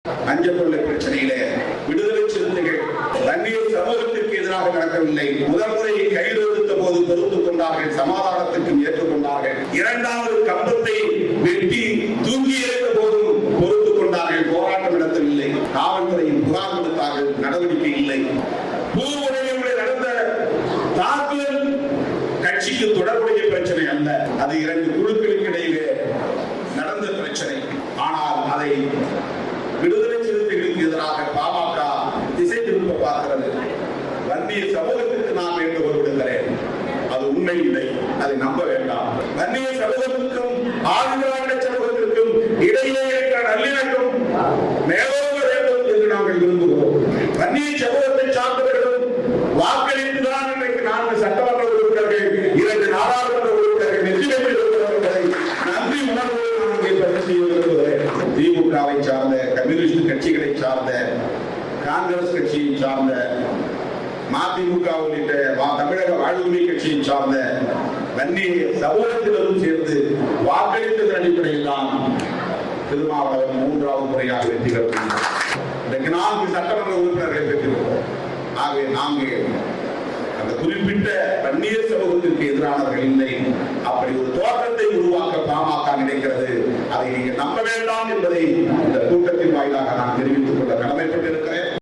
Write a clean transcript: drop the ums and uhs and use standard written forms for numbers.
அஞ்சல் பிரச்சனையிலே விடுதலை சிறுத்தைகள் வன்னியர் சமூகத்திற்கு எதிராக நடக்கவில்லை. முதல் முறை கைது எடுத்த போது பொறுத்துக் கொண்டார்கள், சமாதானத்துக்கு ஏற்றுக்கொண்டார்கள். இரண்டாவது கம்பத்தை வெட்டி தூக்கி எறிந்த போதும் பொறுத்துக் கொண்டார்கள், போராட்டம் நடத்தவில்லை. காவல்துறையின் புகார் கொடுத்தார்கள், நடவடிக்கை இல்லை. பூர்வநிலையில் நடந்த தாக்குதல் கட்சிக்கு தொடர்புடைய பிரச்சனை அல்ல, அது இரண்டு குழுக்களுக்கு இடையிலே நடந்த பிரச்சனை. ஆனால் அதை விடுதலை சிறுத்தைகளுக்கு எதிராக பாமக திசை திருப்ப பார்க்கிறது. வன்னிய சமூகத்திற்கு நான் வேண்டுகோள் விடுகிறேன், அது உண்மை இல்லை, அதை நம்ப வேண்டாம். வன்னிய சமூகத்திற்கும் ஆதிதிராவிட சமூகத்திற்கும் இடையே இருக்கிற நல்லிணக்கம் மேலோங்க வேண்டும் என்று நாங்கள் விரும்புகிறோம். வன்னிய சமூகத்தை சார்ந்தவர்களும் வாக்களித்துதான் இன்றைக்கு 4 சட்டமன்ற உறுப்பினர்கள், 2 நாடாளுமன்ற உறுப்பினர்கள் வெற்றி பெற்றிருக்கிறவர்களை நன்றி உணர்வோடு நான் இங்கே பதிவு செய்ய விரும்புகிறேன். திமுகவை சார்ந்த, கம்யூனிஸ்ட் கட்சிகளை சார்ந்த, காங்கிரஸ் கட்சியை சார்ந்த, மதிமுக உள்ளிட்ட தமிழக வாழ்வுரிமை கட்சியை சார்ந்த வன்னிய சமூகத்தினரும் சேர்ந்து வாக்களித்ததன் அடிப்படையில் தான் திருமாவளவன் 3வது முறையாக வெற்றி பெறுகிறார். 4 சட்டமன்ற உறுப்பினர்களை பெற்றிருக்கிறோம். ஆகவே நாங்கள் அந்த குறிப்பிட்ட வன்னியர் சமூகத்திற்கு எதிரானவர்கள் இல்லை,